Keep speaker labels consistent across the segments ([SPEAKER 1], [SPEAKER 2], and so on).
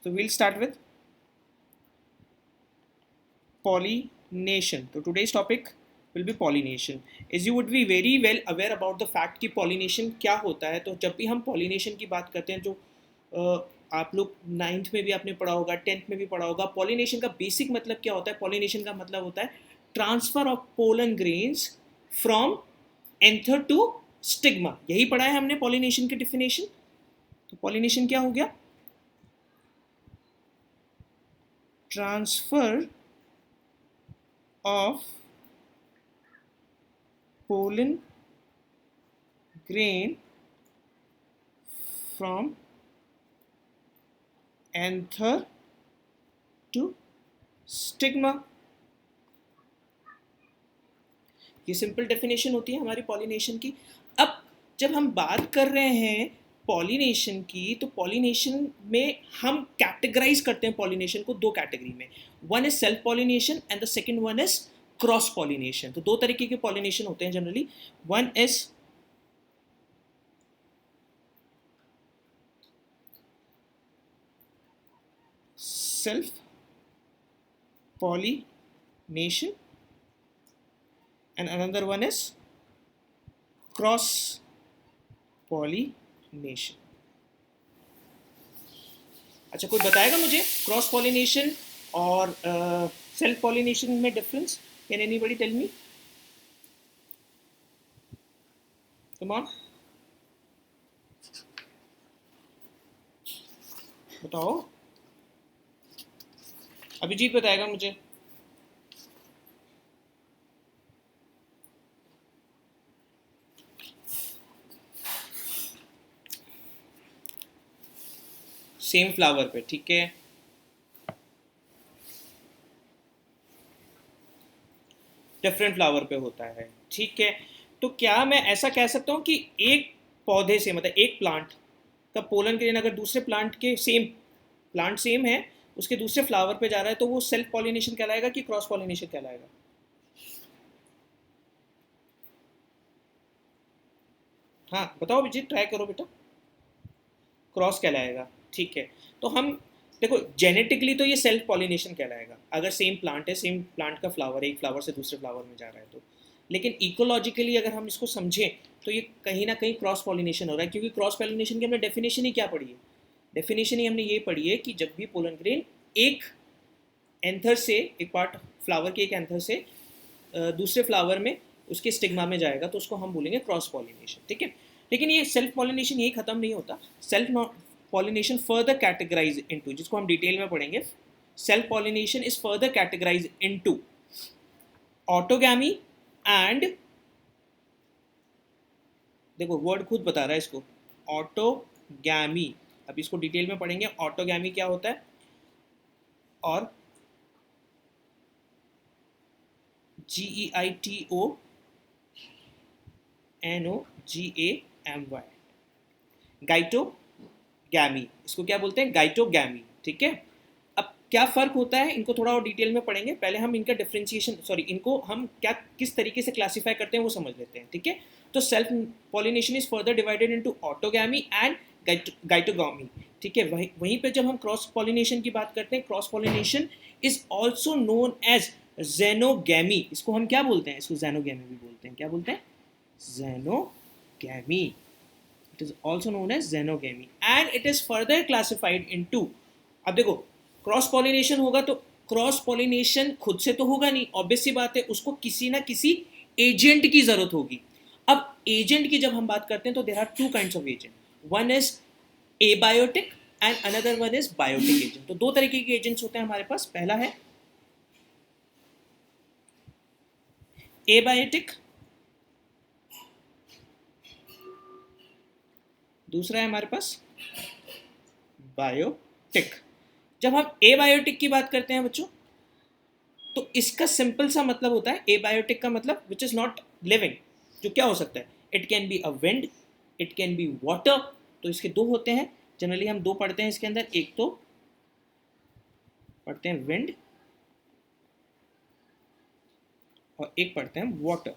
[SPEAKER 1] So we'll start with pollination. So today's topic will be pollination. As you would be very well aware about the fact कि pollination क्या होता है, तो जब भी हम pollination की बात करते हैं, जो आप लोग 9th में भी आपने पढ़ा होगा, 10th में भी पढ़ा होगा, pollination का बेसिक मतलब क्या होता है? pollination का मतलब होता है transfer of pollen grains from anther to stigma. यही पढ़ा है हमने pollination की डिफिनेशन. तो pollination क्या हो गया? Transfer of pollen grain from anther to stigma. ये सिंपल डेफिनेशन होती है हमारी पॉलिनेशन की. अब जब हम बात कर रहे हैं पॉलिनेशन की, तो पॉलिनेशन में हम कैटेगराइज करते हैं पॉलिनेशन को दो कैटेगरी में. One is self pollination and the second one is cross pollination. तो दो तरीके के पॉलिनेशन होते हैं generally. One is self pollination and another one is cross pollination. अच्छा, कोई बताएगा मुझे क्रॉस पॉलिनेशन और सेल्फ पॉलिनेशन में difference? Can anybody tell me? Come on, बताओ. अभिजीत बताएगा मुझे. सेम फ्लावर पे, ठीक है. डिफरेंट फ्लावर पे होता है, ठीक है. तो क्या मैं ऐसा कह सकता हूँ कि एक पौधे से, मतलब एक प्लांट का पोलन ग्रेन अगर दूसरे प्लांट के प्लांट सेम है, उसके दूसरे फ्लावर पे जा रहा है, तो वो सेल्फ पॉलिनेशन कहलाएगा कि क्रॉस पॉलिनेशन कहलाएगा? हाँ बताओ अभिजीत, ट्राई करो बेटा. क्रॉस कहलाएगा, ठीक है. तो हम देखो, जेनेटिकली तो ये सेल्फ पॉलिनेशन कहलाएगा अगर सेम प्लांट है, सेम प्लांट का फ्लावर एक फ्लावर से दूसरे फ्लावर में जा रहा है तो. लेकिन इकोलॉजिकली अगर हम इसको समझें तो ये कहीं ना कहीं क्रॉस पॉलिनेशन हो रहा है, क्योंकि क्रॉस पॉलिनेशन की हमने डेफिनेशन ही क्या पढ़ी है? डेफिनेशन ही हमने ये पढ़ी है कि जब भी पोलन ग्रेन एक एंथर से, एक पार्ट फ्लावर के एक एंथर से दूसरे फ्लावर में उसके स्टिग्मा में जाएगा, तो उसको हम बोलेंगे क्रॉस पॉलिनेशन, ठीक है. लेकिन ये सेल्फ पॉलिनेशन यही खत्म नहीं होता. Self pollination further categorize into, जिसको हम डिटेल में पढ़ेंगे. Self pollination is further categorize into autogamy and, देखो वर्ड खुद बता रहा है इसको, ऑटोगैमी. अब इसको डिटेल में पढ़ेंगे ऑटोगैमी क्या होता है, और GEITONOGAMY, गाइटोगैमी. इसको क्या बोलते हैं? गाइटोगैमी, ठीक है. अब क्या फ़र्क होता है, इनको थोड़ा और डिटेल में पढ़ेंगे. पहले हम इनका डिफरेंशिएशन, इनको हम क्या किस तरीके से क्लासीफाई करते हैं वो समझ लेते हैं, ठीक है. तो self pollination is further divided into autogamy and geitonogamy, ठीक है. वहीं पे जब हम क्रॉस पॉलिनेशन की बात करते हैं, cross pollination is also known as xenogamy. इसको हम क्या बोलते हैं? इसको ज़ेनोगैमी भी बोलते हैं. क्या बोलते हैं? Xenogamy. It is also known as xenogamy and it is further classified into. अब देखो, क्रॉस पॉलिनेशन होगा तो क्रॉस पॉलिनेशन खुद से तो होगा नहीं, ऑब्वियस सी बात है, उसको किसी ना किसी एजेंट की जरूरत होगी. अब एजेंट की जब हम बात करते हैं तो there are two kinds of agent. One is abiotic and another one is biotic agent. तो दो तरीके के एजेंट्स होते हैं हमारे पास. पहला है एबायोटिक, दूसरा है हमारे पास बायोटिक. जब हम एबायोटिक की बात करते हैं बच्चों, तो इसका सिंपल सा मतलब होता है, एबायोटिक का मतलब विच इज नॉट लिविंग. जो क्या हो सकता है? It can be a wind, it can be water. तो इसके दो होते हैं जनरली, हम दो पढ़ते हैं इसके अंदर. एक तो पढ़ते हैं विंड और एक पढ़ते हैं वाटर.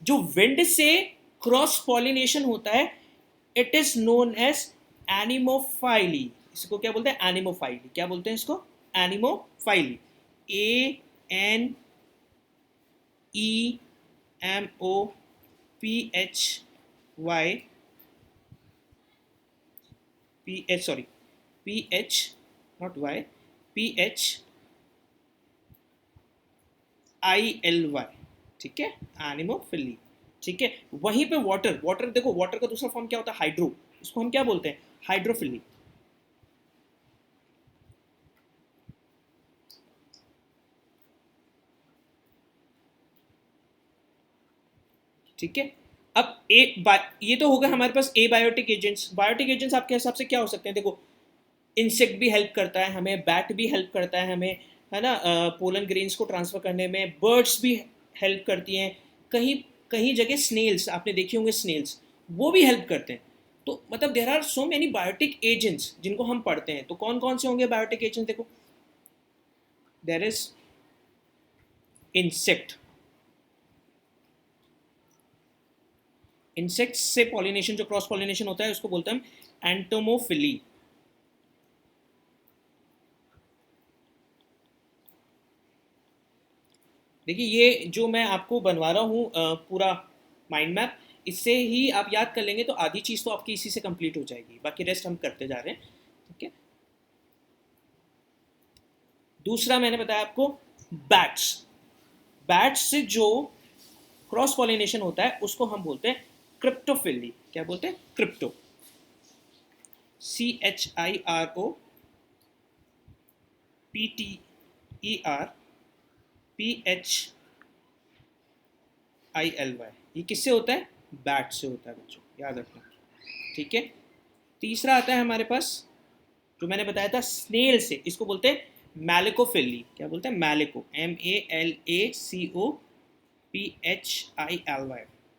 [SPEAKER 1] जो विंड से क्रॉस पॉलिनेशन होता है, इट इज नोन एज एनिमोफाइली, इसको क्या बोलते हैं? एनिमोफाइली। क्या बोलते हैं इसको? एनिमोफाइली। ANEMOPHY, PH, sorry, PH not Y, PHILY, ठीक है, एनिमोफिली। ठीक है, वहीं पे वाटर, वाटर देखो, वाटर का दूसरा फॉर्म क्या होता है? हाइड्रो। इसको हम क्या बोलते हैं? हाइड्रोफिली। ठीक है, अब ये तो होगा हमारे पास एबायोटिक एजेंट्स। बायोटिक एजेंट्स आपके हिसाब से क्या हो सकते हैं? देखो, इंसेक्ट भी हेल्प करता है हमें, बैट भी हेल्प करता है हमें, है ना, पोलन ग्रेन्स को ट्रांसफर करने में, बर्ड्स भी हेल्प करती हैं, कहीं कहीं जगह स्नेल्स, आपने देखे होंगे स्नेल्स, वो भी हेल्प करते हैं। तो मतलब there are so many biotic agents जिनको हम पढ़ते हैं। तो कौन कौन से होंगे बायोटिक एजेंट्स? देखो, देर इज इंसेक्ट, इंसेक्ट से पॉलिनेशन, जो क्रॉस पॉलिनेशन होता है उसको बोलते हैं हम एंटोमोफिली। देखिए, ये जो मैं आपको बनवा रहा हूँ पूरा माइंड मैप, इससे ही आप याद कर लेंगे तो आधी चीज़ तो आपकी इसी से कंप्लीट हो जाएगी, बाकी रेस्ट हम करते जा रहे हैं। ठीक है, दूसरा मैंने बताया आपको बैट्स। बैट्स से जो क्रॉस पॉलिनेशन होता है उसको हम बोलते हैं क्रिप्टोफिली। क्या बोलते हैं? Crypto, CHIROPTERPHILY। ये किससे होता है? बैट से होता है बच्चों, याद रखना। ठीक है, तीसरा आता है हमारे पास, जो मैंने बताया था स्नेल से, इसको बोलते हैं मैलिकोफिली। क्या बोलते हैं? मैलिको, MALACOPHILY,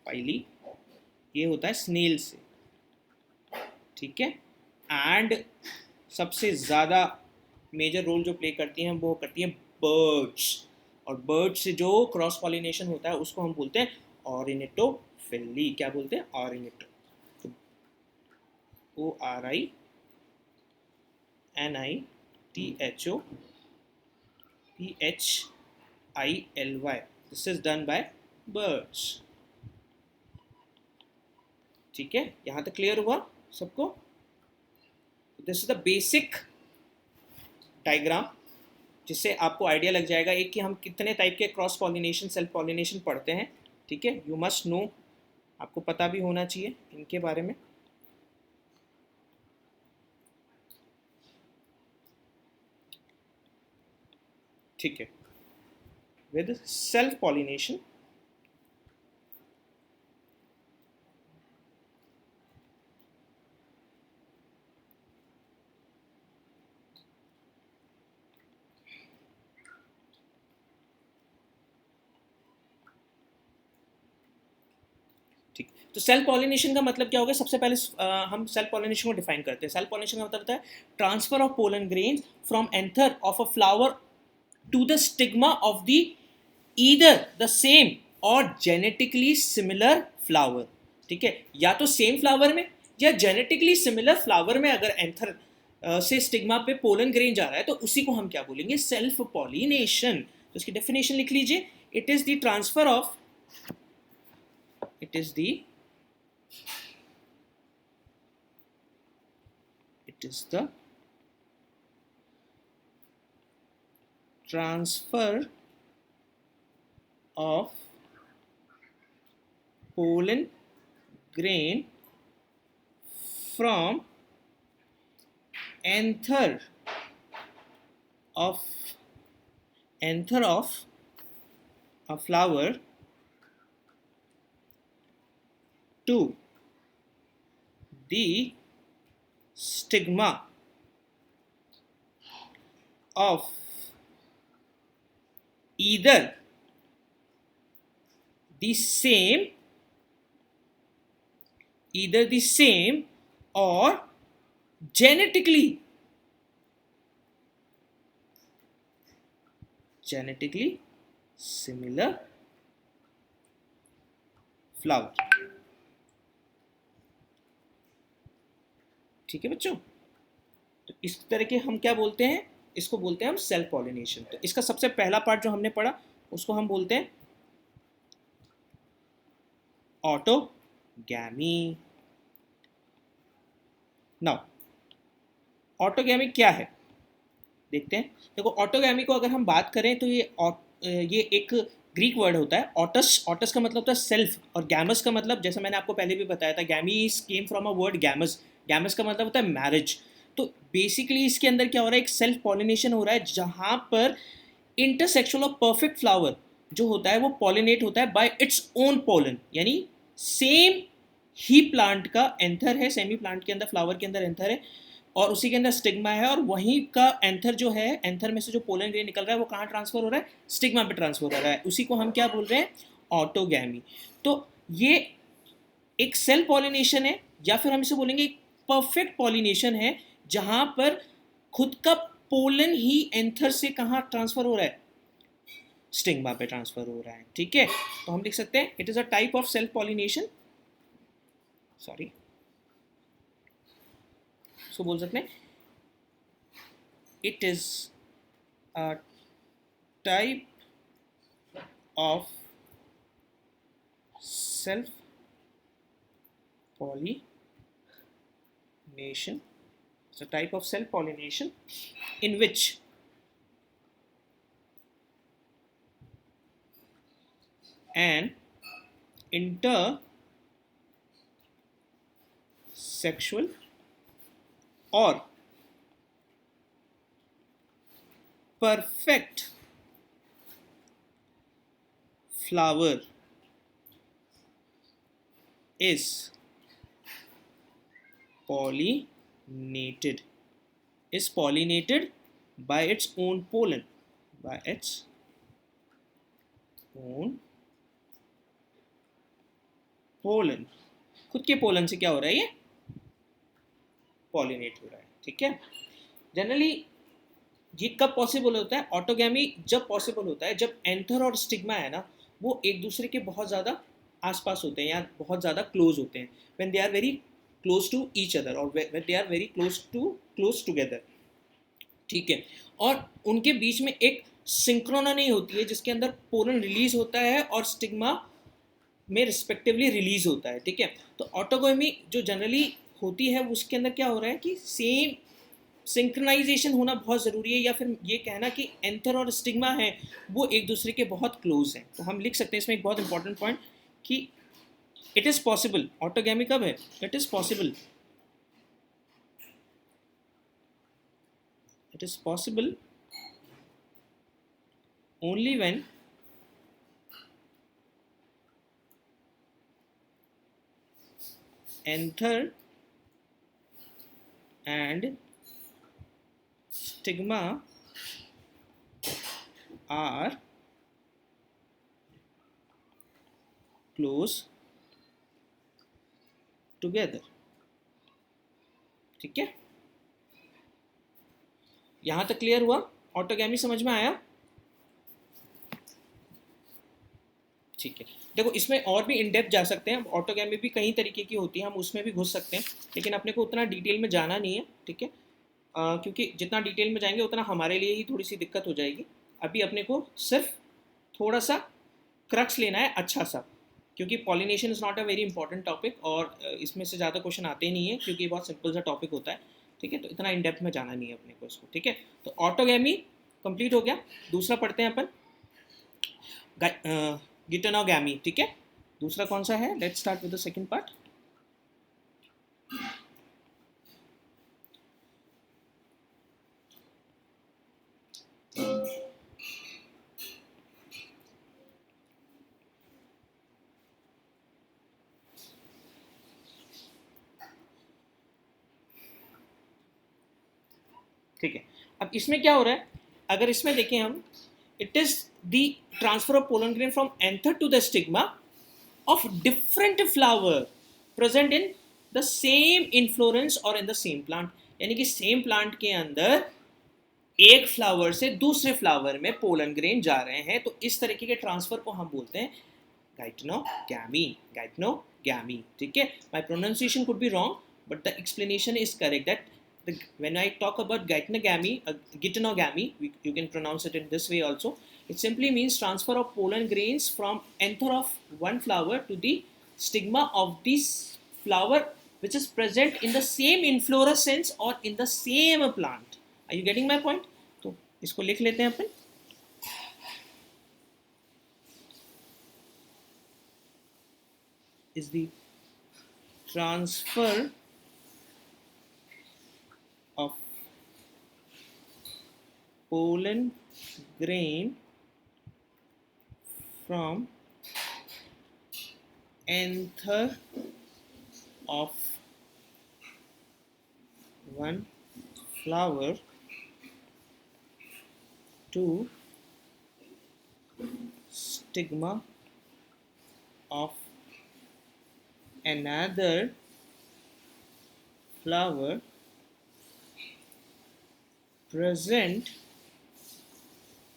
[SPEAKER 1] फाइली। ये होता है स्नेल से। ठीक है, एंड सबसे ज़्यादा मेजर रोल जो प्ले करती हैं वो करती हैं बर्ड्स। और बर्ड्स से जो क्रॉस पॉलिनेशन होता है उसको हम बोलते हैं ऑर्निटोफिली। क्या बोलते हैं? ऑर्निटो, ORINITHOPHILY। This is done by birds. ठीक है, यहाँ तक क्लियर हुआ सबको? This is the basic diagram, जिससे आपको आइडिया लग जाएगा एक कि हम कितने टाइप के क्रॉस पॉलिनेशन, सेल्फ पॉलिनेशन पढ़ते हैं। ठीक है, यू मस्ट नो, आपको पता भी होना चाहिए इनके बारे में। ठीक है, विद सेल्फ पॉलिनेशन ठीक, तो सेल्फ पॉलिनेशन का मतलब क्या होगा? सबसे पहले हम सेल्फ पॉलिनेशन को डिफाइन करते हैं। सेल्फ पॉलिनेशन का मतलब होता है transfer of pollen grains from anther of a flower to the stigma of the either the same or genetically similar flower. ठीक है, या तो सेम फ्लावर में या जेनेटिकली सिमिलर फ्लावर में अगर एंथर से स्टिग्मा पे पोलन ग्रेन जा रहा है तो उसी को हम क्या बोलेंगे? Self pollination. तो इसकी डेफिनेशन लिख लीजिए, it is the transfer of, it is the transfer of pollen grain from anther of a flower to the stigma of either the same or genetically similar flower। ठीक है बच्चों, तो इस तरह के हम क्या बोलते हैं, इसको बोलते हैं हम सेल्फ पॉलिनेशन। तो इसका सबसे पहला पार्ट जो हमने पढ़ा उसको हम बोलते हैं ऑटोगैमी। नाउ ऑटोगैमी क्या है देखते हैं। देखो ऑटोगैमी को अगर हम बात करें तो ये एक ग्रीक वर्ड होता है ऑटस। ऑटस का मतलब होता है सेल्फ, और गैमस का मतलब जैसे मैंने आपको पहले भी बताया था, गैमीज came from a word gamos. Gamos का मतलब होता है मैरिज। तो बेसिकली इसके अंदर क्या हो रहा है, एक सेल्फ पॉलिनेशन हो रहा है जहाँ पर इंटरसेक्शुअल ऑफ परफेक्ट फ्लावर जो होता है वो पॉलिनेट होता है बाय इट्स ओन पोलन, यानी सेम ही प्लांट का एंथर है, सेमी प्लांट के अंदर फ्लावर के अंदर एंथर है और उसी के अंदर स्टिग्मा है, और वहीं का एंथर जो है, एंथर में से जो पोलन ग्रेन निकल रहा है वो कहाँ ट्रांसफर हो रहा है, स्टिग्मा पे ट्रांसफर हो रहा है। उसी को हम क्या बोल रहे हैं, ऑटोगैमी। तो ये एक सेल पॉलिनेशन है, या फिर हम इसे बोलेंगे एक परफेक्ट पॉलिनेशन है जहां पर खुद का पोलन ही एंथर से कहाँ ट्रांसफर हो रहा है, स्टिग्मा पे ट्रांसफर हो रहा है। ठीक है, तो हम लिख सकते हैं it is a type of self pollination, sorry so बोल सकते हैं it is a type of self pollination. It's a type of self pollination in which an intersexual or perfect flower is pollinated by its own pollen, by its own pollen। खुद के pollen से क्या हो रहा है, ये pollinate हो रहा है। ठीक है, जनरली ये कब पॉसिबल होता है, ऑटोगैमी जब पॉसिबल होता है जब एंथर और स्टिग्मा है ना वो एक दूसरे के बहुत ज़्यादा आसपास होते हैं या बहुत ज़्यादा क्लोज होते हैं, when they are very close to each other और when they are very close together. ठीक है, और उनके बीच में एक सिंक्रोना नहीं होती है जिसके अंदर पोलन रिलीज होता है और स्टिग्मा में रिस्पेक्टिवली रिलीज होता है। ठीक है, तो ऑटोगैमी जो जनरली होती है उसके अंदर क्या हो रहा है कि सेम सिंक्रोनाइजेशन होना बहुत ज़रूरी है, या फिर ये कहना कि एंथर और स्टिग्मा है वो एक दूसरे के बहुत क्लोज हैं। तो हम लिख सकते हैं इसमें एक बहुत इंपॉर्टेंट पॉइंट कि इट इज़ पॉसिबल, ऑटोगैमी कब है, it is possible, it is possible only when anther and stigma are close together। ठीक है, यहां तक क्लियर हुआ, ऑटोगैमी समझ में आया। ठीक है, देखो इसमें और भी इन डेप्थ जा सकते हैं, ऑटोगैमी भी कई तरीके की होती है, हम उसमें भी घुस सकते हैं, लेकिन अपने को उतना डिटेल में जाना नहीं है। ठीक है, क्योंकि जितना डिटेल में जाएंगे उतना हमारे लिए ही थोड़ी सी दिक्कत हो जाएगी। अभी अपने को सिर्फ थोड़ा सा क्रक्स लेना है अच्छा सा, क्योंकि pollination is not a very important topic और इसमें से ज़्यादा क्वेश्चन आते ही नहीं है क्योंकि बहुत सिंपल सा टॉपिक होता है। ठीक है, तो इतना इन डेप्थ में जाना नहीं है अपने को इसको। ठीक है, तो ऑटोगैमी कंप्लीट हो गया। दूसरा पढ़ते हैं अपन गिटेनोगैमी। ठीक है, दूसरा कौन सा है, let's start with the second part. ठीक है, अब इसमें क्या हो रहा है, अगर इसमें देखें हम, it is the transfer of pollen grain from anther to the stigma of different flower present in the same inflorescence or in the same plant, यानी कि सेम प्लांट के अंदर एक फ्लावर से दूसरे फ्लावर में पोलन ग्रेन जा रहे हैं। तो इस तरीके के ट्रांसफर को हम बोलते हैं गाइटेनोगैमी। गाइटेनोगैमी। ठीक है, my pronunciation could be wrong but the explanation is correct that when I talk about geitonogamy, you can pronounce it in this way also. It simply means transfer of pollen grains from anther of one flower to the stigma of this flower, which is present in the same inflorescence or in the same plant. Are you getting my point? तो इसको लिख लेते हैं अपन. Is the transfer of pollen grain from anther of one flower to stigma of another flower present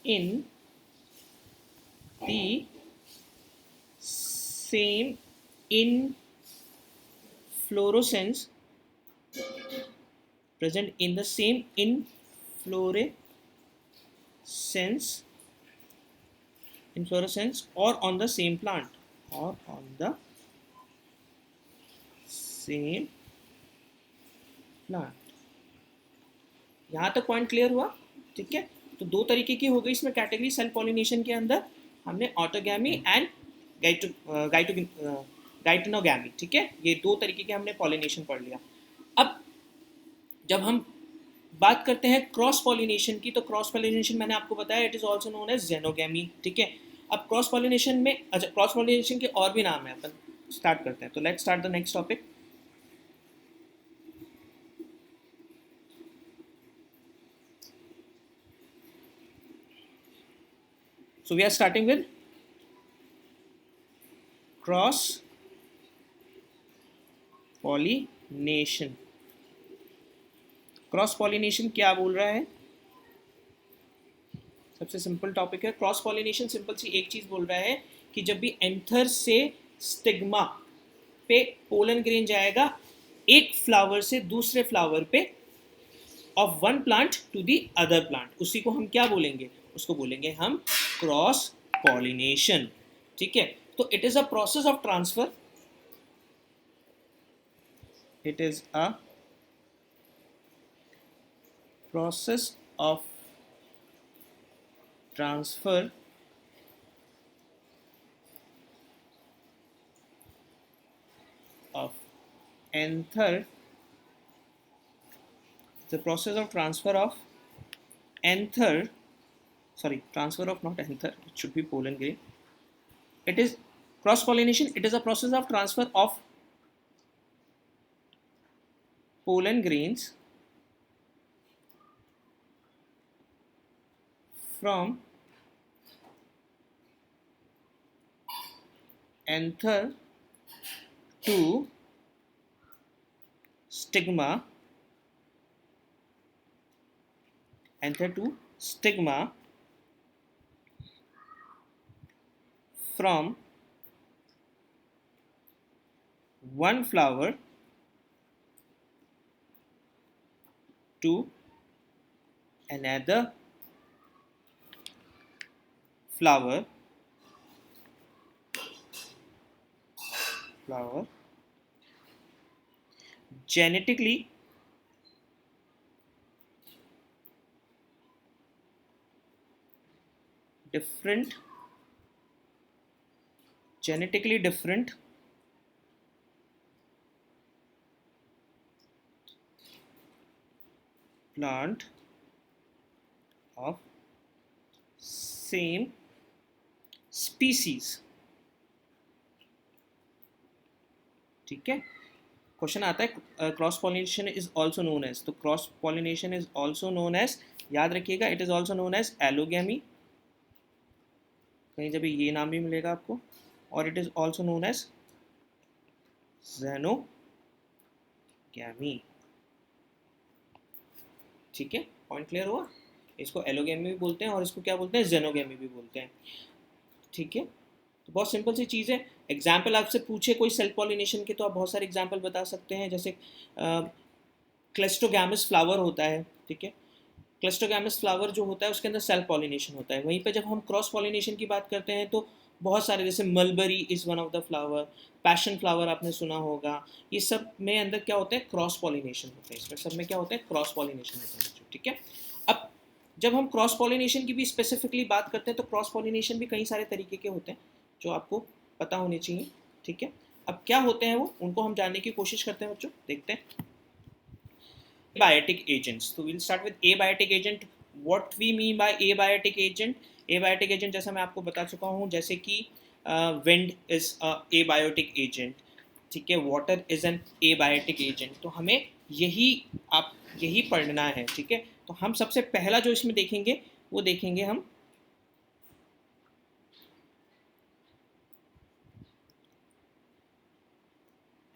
[SPEAKER 1] in the same inflorescence or on the same plant यहाँ तक point clear हुआ. ठीक है, तो दो तरीके की हो गई इसमें कैटेगरी सेल्फ पॉलिनेशन के अंदर. हमने ऑटोगैमी एंड गाइटोनोगैमी. ठीक है, ये दो तरीके के हमने पॉलिनेशन पढ़ लिया. अब जब हम बात करते हैं क्रॉस पॉलिनेशन की, तो क्रॉस पॉलिनेशन मैंने आपको बताया it is also known as xenogamy. ठीक है, अब क्रॉस पॉलिनेशन में, अच्छा, क्रॉस पॉलिनेशन के और भी नाम है. अपन स्टार्ट करते हैं. तो let's start the next topic. So we are starting with cross pollination. Cross pollination क्या बोल रहा है? सबसे सिंपल टॉपिक है. क्रॉस पॉलिनेशन सिंपल सी एक चीज बोल रहा है कि जब भी एंथर से स्टिग्मा पे पोलन ग्रेन जाएगा एक फ्लावर से दूसरे फ्लावर पे, of one plant to the other plant, उसी को हम क्या बोलेंगे? उसको बोलेंगे हम क्रॉस पॉलिनेशन. ठीक है, तो it is a process of transfer. It is a process of transfer of anther, the process of transfer of anther, sorry, transfer of not anther, it should be pollen grain. It is cross pollination, it is a process of transfer of pollen grains from anther to stigma, from one flower to another flower genetically different plant of same species. ठीक है, question आता है cross pollination is also known as, तो cross pollination is also known as, याद रखिएगा, it is also known as allogamy. कहीं जब ये नाम भी मिलेगा आपको. और it is also known as xenogamy. ठीक है, पॉइंट क्लियर हुआ. इसको एलोगैमी भी बोलते हैं और इसको क्या बोलते हैं? जेनोगैमी भी बोलते हैं. ठीक है, तो बहुत सिंपल सी चीज़ है. एग्जाम्पल आपसे पूछे कोई सेल्फ पॉलिनेशन के तो आप बहुत सारे एग्जाम्पल बता सकते हैं, जैसे क्लेस्टोगैमस फ्लावर होता है, ठीक है। क्लेस्टोगैमस फ्लावर जो होता है उसके अंदर सेल्फ पॉलिनेशन होता है। वहीं पे जब हम क्रॉस पॉलिनेशन की बात करते हैं तो बहुत सारे, जैसे mulberry is one of the flower, passion flower आपने सुना होगा, ये सब में अंदर क्या होता है, क्रॉस पॉलिनेशन होता है। इसमें सब में क्या होता है, क्रॉस पॉलिनेशन होता है बच्चों, ठीक है। अब जब हम क्रॉस पॉलिनेशन की भी स्पेसिफिकली बात करते हैं तो क्रॉस पॉलिनेशन भी कई सारे तरीके के होते हैं जो आपको पता होने चाहिए, ठीक है। अब क्या होते हैं वो, उनको हम जानने की कोशिश करते हैं बच्चों, देखते हैं। Abiotic agents, so we'll start with abiotic agent. What we mean by abiotic agent? Abiotic agent जैसा मैं आपको बता चुका हूँ, जैसे कि wind is a abiotic agent, ठीक है, water is an abiotic agent। तो हमें यही पढ़ना है, ठीक है। तो हम सबसे पहला जो इसमें देखेंगे वो देखेंगे हम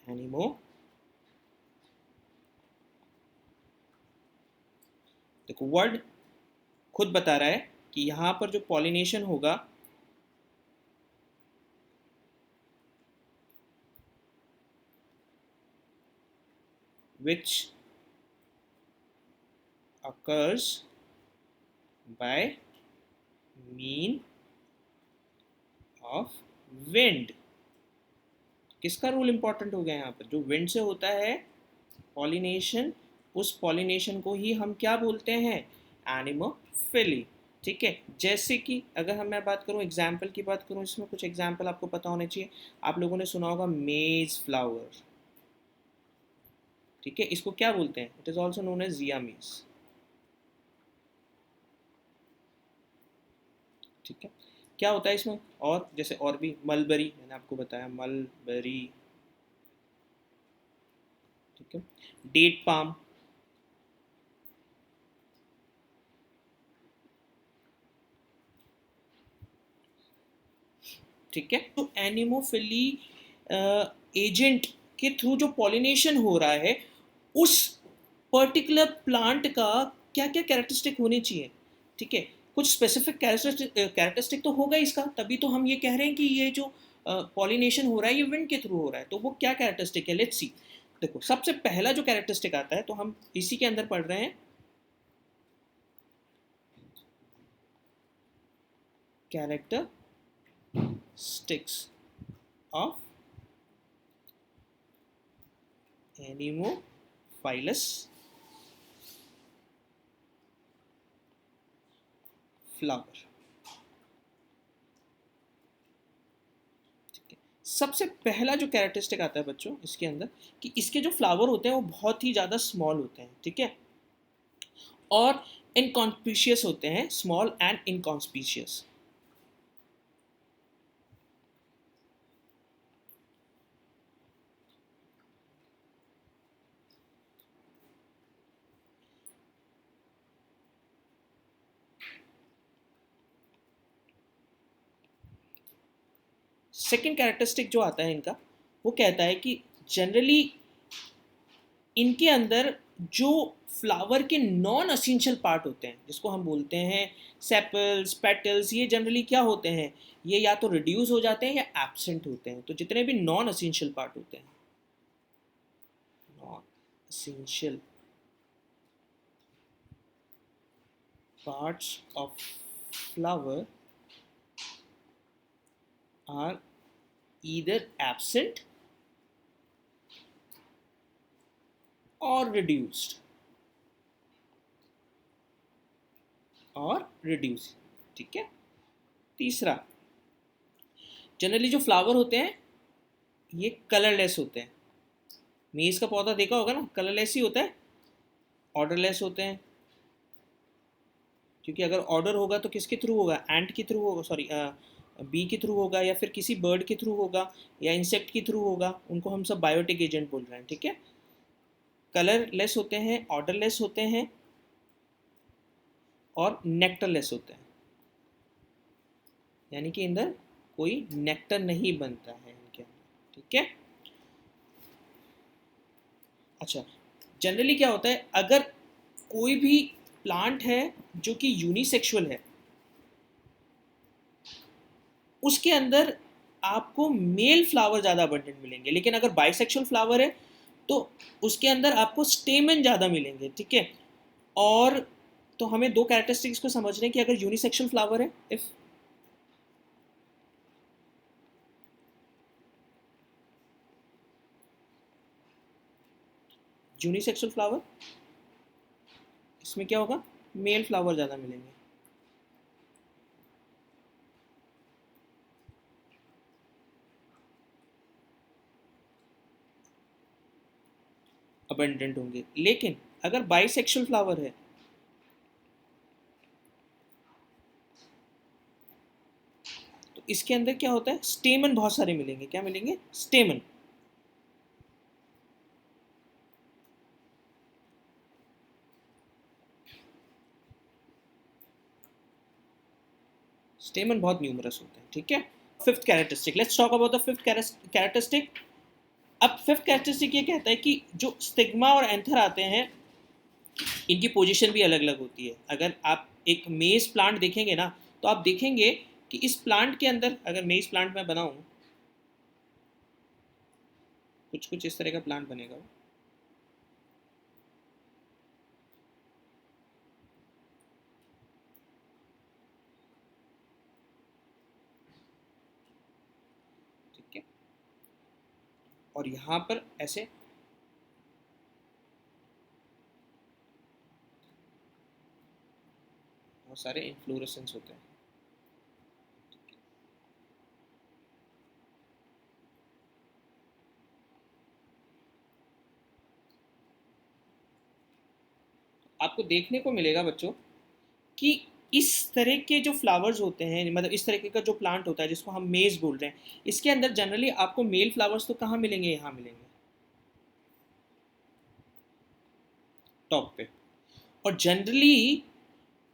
[SPEAKER 1] एनिमो, देखो वर्ड खुद बता रहा है कि यहाँ पर जो पॉलिनेशन होगा which occurs by mean of wind। किसका रूल इंपॉर्टेंट हो गया यहाँ पर, जो विंड से होता है पॉलिनेशन, उस पॉलिनेशन को ही हम क्या बोलते हैं, एनिमोफिली, ठीक है। जैसे कि अगर मैं बात करूँ, एग्जाम्पल की बात करूँ, इसमें कुछ एग्जाम्पल आपको पता होने चाहिए। आप लोगों ने सुना होगा मेज फ्लावर, ठीक है, इसको क्या बोलते हैं, it is also known as Zea mays, ठीक है। क्या होता है इसमें, और जैसे और भी मलबरी, मैंने आपको बताया मलबरी, ठीक है, डेट पाम, ठीक है। तो एनिमोफिली एजेंट के थ्रू जो पॉलिनेशन हो रहा है, उस पर्टिकुलर प्लांट का क्या क्या कैरेक्टरिस्टिक होने चाहिए, ठीक है। कुछ स्पेसिफिक कैरेक्टरिस्टिक तो होगा इसका, तभी तो हम ये कह रहे हैं कि ये जो पॉलिनेशन हो रहा है ये विंड के थ्रू हो रहा है। तो वो क्या कैरेक्टरिस्टिक है, लेट्स सी। देखो सबसे पहला जो कैरेक्टरिस्टिक आता है, तो हम इसी के अंदर पढ़ रहे हैं, कैरेक्टरिस्टिक्स ऑफ एनिमोफाइलस फ्लावर। सबसे पहला जो कैरेक्टरिस्टिक आता है बच्चों इसके अंदर, कि इसके जो फ्लावर होते हैं वो बहुत ही ज़्यादा स्मॉल होते हैं, ठीक है, और इनकॉन्स्पिशियस होते हैं, small and inconspicuous. Second characteristic जो आता है इनका, वो कहता है कि जनरली इनके अंदर जो फ्लावर के नॉन असेंशियल पार्ट होते हैं, जिसको हम बोलते हैं सेपल्स, पेटल्स, ये जनरली क्या होते हैं, ये या तो रिड्यूस हो जाते हैं या एब्सेंट होते हैं। तो जितने भी नॉन असेंशियल पार्ट होते हैं, non essential parts of flower are either absent or reduced, ठीक है। तीसरा, जनरली जो फ्लावर होते हैं ये कलरलेस होते हैं। मेज का पौधा देखा होगा ना, कलरलेस ही होता है, ऑर्डरलेस होते हैं, क्योंकि अगर ऑर्डर होगा तो किसके थ्रू होगा, एंट के थ्रू होगा, सॉरी बी के थ्रू होगा, या फिर किसी बर्ड के थ्रू होगा, या इंसेक्ट के थ्रू होगा, उनको हम सब बायोटिक एजेंट बोल रहे हैं, ठीक है। कलरलेस होते हैं, ऑर्डरलेस होते हैं, और नेक्टरलेस होते हैं, यानी कि अंदर कोई नेक्टर नहीं बनता है इनके अंदर, ठीक है। अच्छा, जनरली क्या होता है, अगर कोई भी प्लांट है जो कि यूनिसेक्सुअल है, उसके अंदर आपको मेल फ्लावर ज़्यादा अबंडेंट मिलेंगे, लेकिन अगर बाइसेक्सुअल फ्लावर है तो उसके अंदर आपको स्टेमन ज़्यादा मिलेंगे, ठीक है। और तो हमें दो कैरेक्टरिस्टिक्स को समझने कि अगर यूनिसेक्सुअल फ्लावर है, इफ यूनिसेक्सुअल फ्लावर, इसमें क्या होगा, मेल फ्लावर ज़्यादा मिलेंगे। अबंडेंट होंगे, लेकिन अगर बाइसेक्सुअल फ्लावर है तो इसके अंदर क्या होता है, स्टेमन बहुत सारे मिलेंगे। क्या मिलेंगे, स्टेमन। स्टेमन बहुत न्यूमरस होते हैं, ठीक है। Fifth characteristic, let's talk about the fifth characteristic. अब फिफ्थ कैरेक्टरिस्टिक ये कहता है कि जो स्टिग्मा और एंथर आते हैं इनकी पोजीशन भी अलग अलग होती है। अगर आप एक मेज प्लांट देखेंगे ना, तो आप देखेंगे कि इस प्लांट के अंदर, अगर मेज प्लांट मैं बनाऊं, कुछ कुछ इस तरह का प्लांट बनेगा, ठीक है। और यहाँ पर ऐसे बहुत सारे इन्फ्लोरेसेंस होते हैं। आपको देखने को मिलेगा बच्चों कि इस तरह के जो फ्लावर्स होते हैं, मतलब इस तरीके का जो प्लांट होता है जिसको हम मेज बोल रहे हैं, इसके अंदर जनरली आपको मेल फ्लावर्स तो कहाँ मिलेंगे, यहाँ मिलेंगे टॉप पे। और जनरली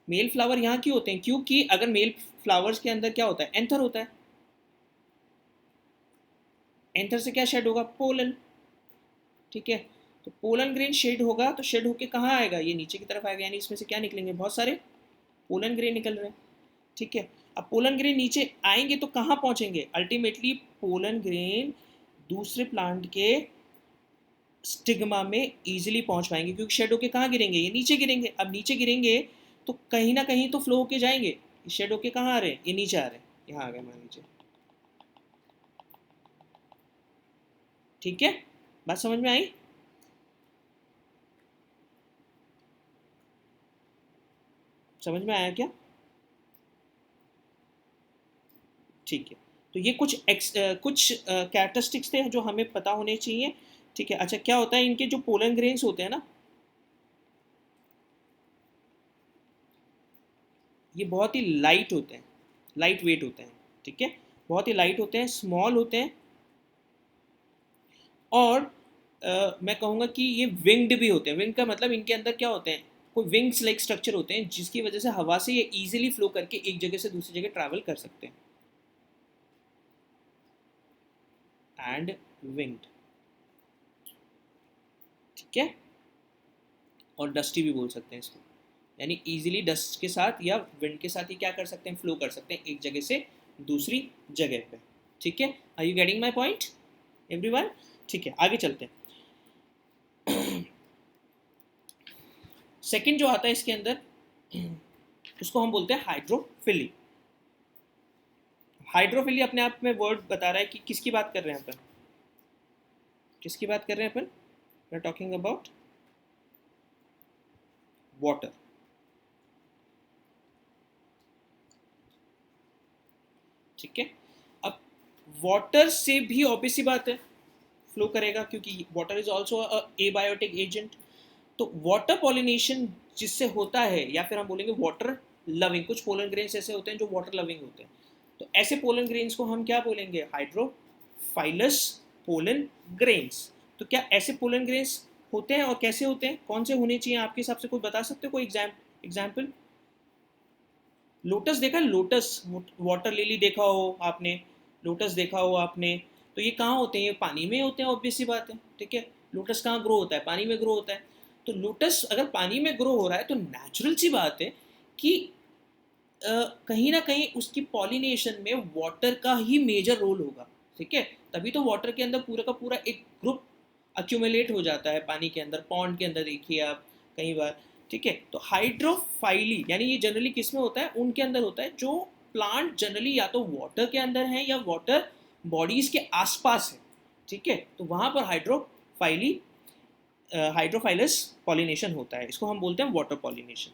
[SPEAKER 1] मेल फ्लावर यहाँ क्यों होते हैं, क्योंकि अगर मेल फ्लावर्स के अंदर क्या होता है, एंथर होता है। एंथर से क्या शेड होगा, पोलन, ठीक है। तो पोलन ग्रेन शेड होगा, तो शेड होके कहाँ आएगा, ये नीचे की तरफ आएगा, यानी इसमें से क्या निकलेंगे, बहुत सारे पोलन ग्रेन निकल रहे हैं, ठीक है। अब पोलन ग्रेन नीचे आएंगे तो कहाँ पहुंचेंगे, अल्टीमेटली पोलन ग्रेन दूसरे प्लांट के स्टिग्मा में इजीली पहुंच पाएंगे, क्योंकि शेड होके कहाँ गिरेंगे, ये नीचे गिरेंगे। अब नीचे गिरेंगे तो कहीं ना कहीं तो फ्लो होके जाएंगे। शेड होके कहाँ आ रहे हैं, ये नीचे आ रहे हैं, यहाँ आ गए मान लीजिए, ठीक है। बात समझ में आई, समझ में आया क्या, ठीक है। तो ये कुछ कैरेक्टरिस्टिक्स थे जो हमें पता होने चाहिए, ठीक है। अच्छा, क्या होता है, इनके जो पोलन ग्रेन्स होते हैं ना, ये बहुत ही लाइट होते हैं, लाइट वेट होते हैं, ठीक है। बहुत ही लाइट होते हैं, स्मॉल होते हैं, और मैं कहूँगा कि ये विंग्ड भी होते हैं। विंग का मतलब इनके अंदर क्या होते हैं, कोई विंग्स लाइक स्ट्रक्चर होते हैं जिसकी वजह से हवा से ये इजीली फ्लो करके एक जगह से दूसरी जगह ट्रैवल कर सकते हैं। एंड विंग्ड, ठीक है। और डस्टी भी बोल सकते हैं इसको, यानी इजीली डस्ट के साथ या विंड के साथ ये क्या कर सकते हैं, फ्लो कर सकते हैं एक जगह से दूसरी जगह पे, ठीक है। Are you getting my point everyone, ठीक है। आगे चलते हैं। सेकंड जो आता है इसके अंदर, उसको हम बोलते हैं हाइड्रोफिली। हाइड्रोफिली अपने आप में वर्ड बता रहा है कि किसकी बात कर रहे हैं अपन, किसकी बात कर रहे हैं अपन, we are talking about water, ठीक है। अब वाटर से भी ऑब्वियसली बात है फ्लो करेगा, क्योंकि water is also abiotic agent. तो वाटर पॉलिनेशन जिससे होता है, या फिर हम बोलेंगे वाटर लविंग, कुछ पोलन ग्रेन्स ऐसे होते हैं जो वाटर लविंग होते हैं, तो ऐसे पोलन ग्रेन्स को हम क्या बोलेंगे, हाइड्रोफाइलस पोलन ग्रेन्स। तो क्या ऐसे पोलन ग्रेन्स होते हैं, और कैसे होते हैं, कौन से होने चाहिए आपके हिसाब से, कोई बता सकते हो, कोई एग्जाम्पल। लोटस देखा, लोटस, वाटर लिली देखा हो आपने, लोटस देखा हो आपने, तो ये कहाँ होते हैं, ये पानी में होते हैं, ऑब्वियस सी बात है, ठीक है। लोटस कहाँ ग्रो होता है, पानी में ग्रो होता है। तो लोटस अगर पानी में ग्रो हो रहा है तो नेचुरल सी बात है कि कहीं ना कहीं उसकी पॉलिनेशन में वाटर का ही मेजर रोल होगा, ठीक है। तभी तो वाटर के अंदर पूरा का पूरा एक ग्रुप अक्यूमुलेट हो जाता है पानी के अंदर, पॉन्ड के अंदर देखिए आप कई बार, ठीक है। तो हाइड्रोफाइली यानी ये जनरली किस में होता है, उनके अंदर होता है जो प्लांट जनरली या तो वाटर के अंदर है या वाटर बॉडीज के आसपास है, ठीक है। तो वहाँ पर हाइड्रोफाइलस पॉलिनेशन होता है, इसको हम बोलते हैं वाटर पॉलिनेशन।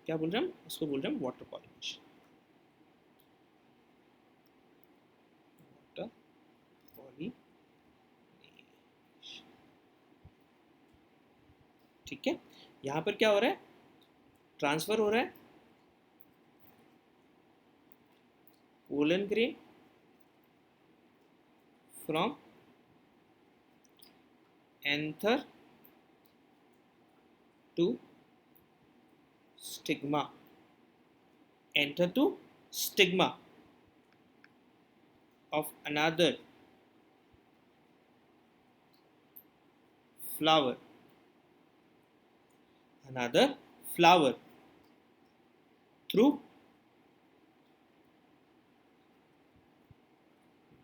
[SPEAKER 1] क्या बोल रहे हैं हम, इसको बोल रहे हैं वाटर पॉलिनेशन, वाटर पॉलिनेशन, ठीक है। यहाँ पर क्या हो रहा है, ट्रांसफर हो रहा है pollen grain from anther to stigma, anther to stigma of another flower, through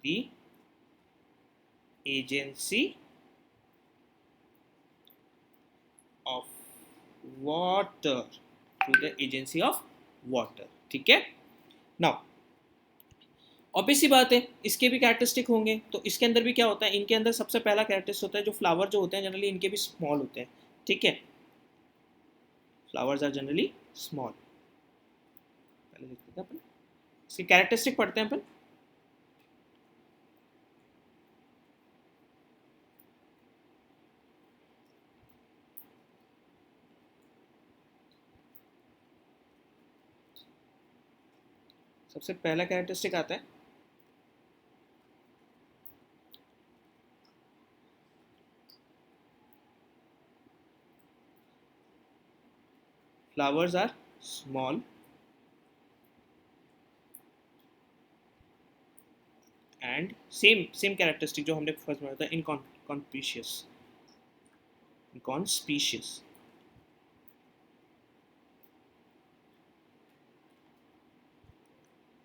[SPEAKER 1] the agency of water, ठीक है। नाउ ऑब्वियस सी बात है, इसके भी कैरेक्टरिस्टिक होंगे, तो इसके अंदर भी क्या होता है, इनके अंदर सबसे पहला कैरेक्टरिस्टिक होता है जो फ्लावर जो होते हैं जनरली इनके भी स्मॉल होते हैं, ठीक है। Flowers are generally small. पहले देखते हैं अपन इसके कैरेक्टरिस्टिक पढ़ते हैं अपन। सबसे पहला कैरेक्टरिस्टिक आता है flowers are small and same characteristic जो हमने फर्स्ट में बताया, इनकॉन्स्पीशियस,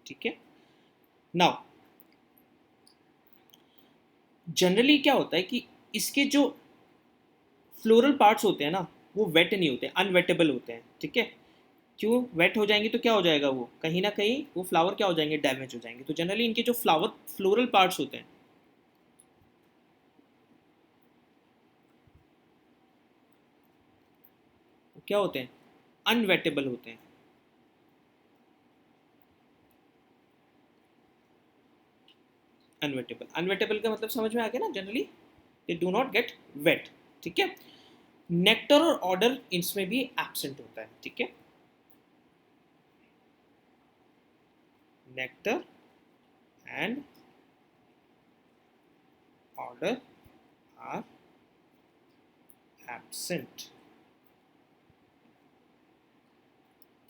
[SPEAKER 1] ठीक है। नाउ जनरली क्या होता है कि इसके जो फ्लोरल पार्ट्स होते हैं ना वो वेट नहीं होते, अनवेटेबल होते हैं, ठीक है। क्यों, वेट हो जाएंगे तो क्या हो जाएगा, वो कहीं ना कहीं वो फ्लावर क्या हो जाएंगे, डैमेज हो जाएंगे। तो जनरली इनके जो फ्लोरल पार्ट्स होते हैं वो क्या होते हैं, अनवेटेबल होते हैं। अनवेटेबल का मतलब समझ में आ गया ना, generally they do not get wet, ठीक है। नेक्टर और ऑर्डर इसमें भी एब्सेंट होता है, ठीक है। Nectar and odour are absent,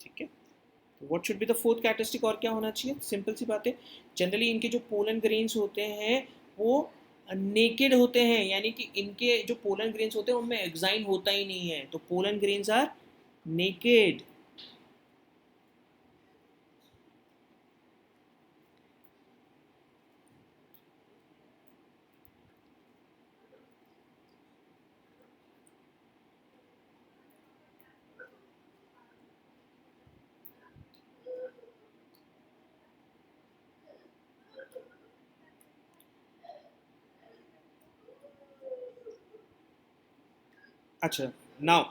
[SPEAKER 1] ठीक है। तो what should be the fourth characteristic, और क्या होना चाहिए, सिंपल सी बात है। जनरली इनके जो पोलन ग्रेन्स होते हैं वो नेकेड होते हैं, यानी कि इनके जो पोलन ग्रेन्स होते हैं उनमें एक्साइन होता ही नहीं है, तो पोलन ग्रेन्स आर नेकेड। अच्छा, नाउ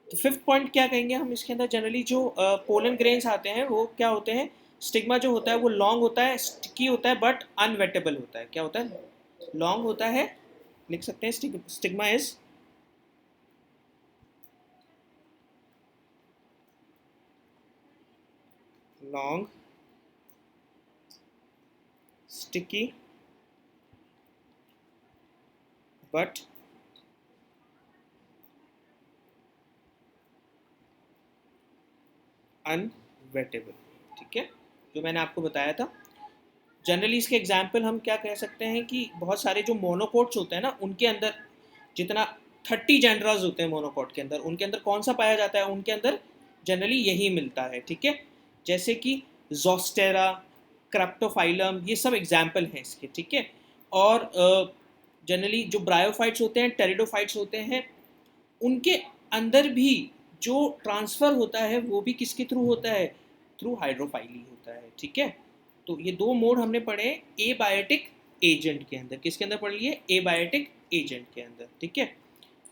[SPEAKER 1] तो फिफ्थ पॉइंट क्या कहेंगे हम इसके अंदर, जनरली जो पोलन ग्रेन्स आते हैं वो क्या होते हैं, स्टिग्मा जो होता है वो लॉन्ग होता है, स्टिकी होता है, बट अनवेटेबल होता है। क्या होता है, लॉन्ग होता है, लिख सकते हैं stigma is long, sticky, but unwettable, ठीक है, जो मैंने आपको बताया था। जनरली इसके एग्जाम्पल हम क्या कह सकते हैं कि बहुत सारे जो मोनोकोट्स होते हैं ना उनके अंदर जितना 30 जेंड्रास होते हैं मोनोकोट के अंदर, उनके अंदर कौन सा पाया जाता है, उनके अंदर जनरली यही मिलता है, ठीक है। जैसे कि जोस्टेरा, क्रेप्टोफाइलम, ये सब एग्जाम्पल हैं इसके, ठीक है। और जनरली जो ब्रायोफाइट्स होते हैं, टेरिडोफाइट्स होते हैं, उनके अंदर भी जो ट्रांसफ़र होता है वो भी किसके थ्रू होता है, थ्रू हाइड्रोफाइली होता है, ठीक है। तो ये दो मोड हमने पढ़े एबायोटिक एजेंट के अंदर, किसके अंदर पढ़ लिए, एबायोटिक एजेंट के अंदर, ठीक है।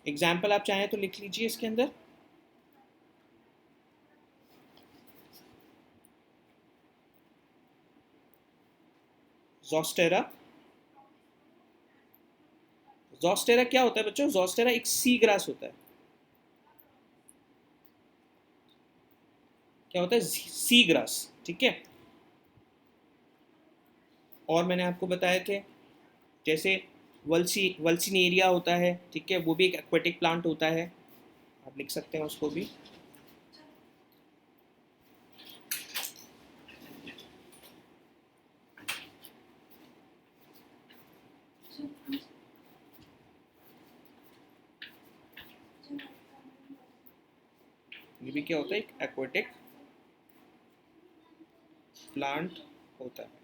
[SPEAKER 1] एग्जाम्पल आप चाहें तो लिख लीजिए इसके अंदर। जोस्टेरा, जोस्टेरा क्या होता है बच्चों, जोस्टेरा एक सी ग्रास होता है। क्या होता है, सी ग्रास, ठीक है। और मैंने आपको बताए थे जैसे वल्सिनेरिया होता है, ठीक है, वो भी एक एक्वेटिक प्लांट होता है, आप लिख सकते हैं उसको भी। ये भी क्या होता है, एक एक्वेटिक प्लांट होता है।